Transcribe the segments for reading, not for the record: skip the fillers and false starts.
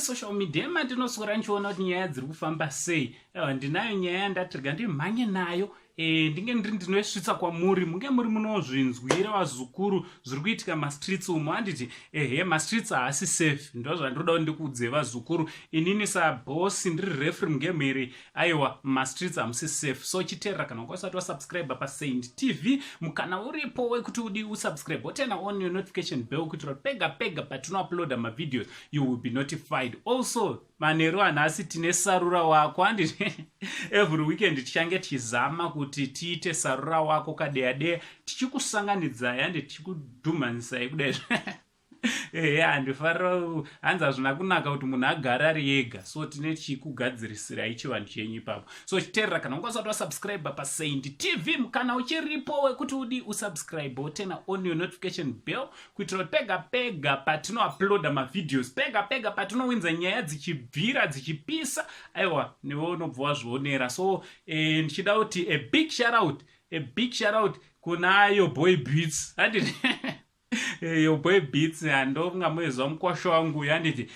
social media mandinoswera ndichiona kuti nyaya dziri kufamba sei. Ndinayo nyaya yandatirga ndimhanye nayo ndinge ndinoisvitsa kwamuri munge muri munozvinzwira vazukuru zviri kuitika mastreets umo. Handiti mastreets haasi safe, ndo zvandoda ndikudze vazukuru. Inini sabhosi ndiri referee munge miri aiwa mastreets hamusi safe. So chiteerera kana ukasati wasubscribe paSaint TV mukana uripo wekuti udi usubscribe wotena on your notification bell kuitira pega pega patinouploada mavideos you will be notified. Also manheru anhasi tine sarura wako. Handiti every weekend tichange tichizama kuti tiite sarura wako kadeya tichikusanganidzai handi tichikudhumanisai kudai. Handifarira hanzi hazvina kunaka kuti munhu agara ari ega, so tine tichikugadzirisirai chivanhu chenyu ipapo. So chiteerera kana ungasati wasubscribe paSaint TV mukana uchiripo wekuti udi usubscribe wotena on your notification bell kuitira pega pega patinouploada mavideos, pega pega patinowinza nyaya dzichibvira dzichipisa, aiwa newe unobva wazvionera. So ndichida kuti a big shout out kuna Yo Boy Beats. Handiti Yo Boy Beats handonga mwezwa mkwasho wangu. Handiti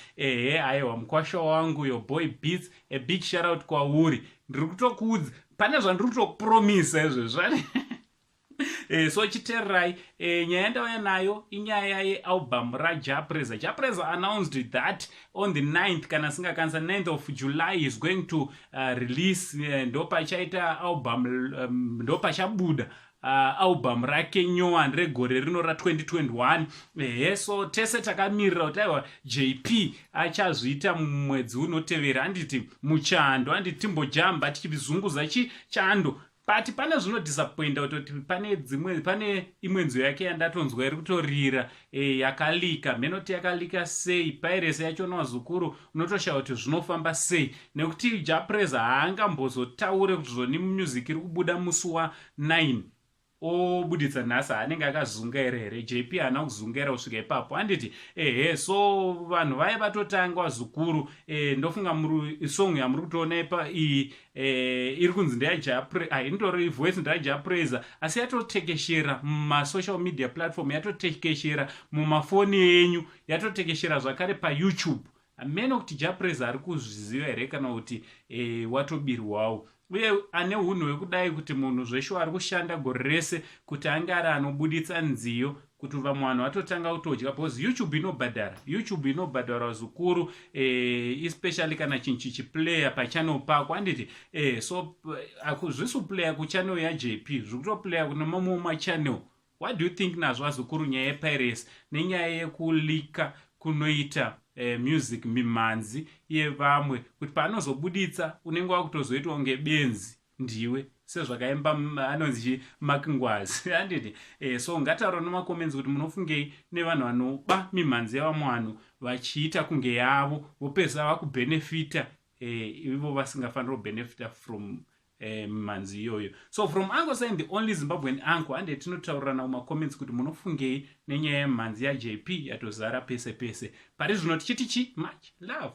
aiwa mkwasho wangu Yo Boy Beats, a big shout out kwauri. Ndiri kutokuudza pane zvandiri kutokupromisa izvezvo. So chiteererai nyaya yandauya nayo inyaya yealbum raJaPreza. JaPreza announced that on the 9th kana singakanisa 9th of July is going to release ndopachaita album ndopachabuda album rake nyowani regore rino ra2021. So tese takamirira kuti aiwa JP achazviita mumwedzi unotevera. Handiti muchando, handiti timbojamba tichizunguza chando. But pane zvinodisappointa kuti pane imwe nzwi yake yandatonzwa iri kutorira yakalika. Menoti yakalika sei, piracy yacho vazukuru unotoshaya kuti zvinofamba sei, nekuti JaPreza haangambozotaure kuti zvoni music iri kubuda musi wa9 obuditsa nhasi anenge akazungaira here. JP haana kuzungaira kusvika ipapo. Handiti so vanhu vaye vatotanga vazukuru. Ndofunga song yamuri kutoona ipa iyi iri kunzi ndeyaJaPreza, indori voice ndeyaJaPreza, asi yatotekeshera mumasocial media platform, yatotekeshera mumafoni yenyu, yatotekeshera zvakare paYouTube. Ameno kuti JaPreza ari kuzviziva here kana kuti watobirwawo. Uye ane hunhu hwekudai kuti munhu zveshe ari kushanda gore rese kuti ange ari anobuditsa nziyo kuti vamwe vanhu vatotanga kutodya, because YouTube inobhadhara zukuru, especially kana chinhu chichiplaya pachannel pako. Handiti so zvisi kuplaya kuchannel yaJP, zviri kutoplaya kune mamwe machannel. What do you think nazvo vazukuru nyaya yepiracy nenyaya yekulika kunoita music mimhanzi yevamwe, kuti paanozobuditsa unenge wakutozoitwa kunge benzi ndiwe sezvakaimba anonzi makingwazi. Handiti so ngataura nemacomments kuti munofungei nevanhu vanoba mimhanzi yavamwe vanhu vachiita kunge yavo vopedza vakubhenefita ivo vasingafaniri kubenefita from mimhanzi iyoyo. So from Uncle saying the only Zimbabwean uncle, and tinotaurirana mumacomments kuti munofungei nenyaya yemimhanzi yaJP yatozara pese pese. Pari zvino tichiti much love.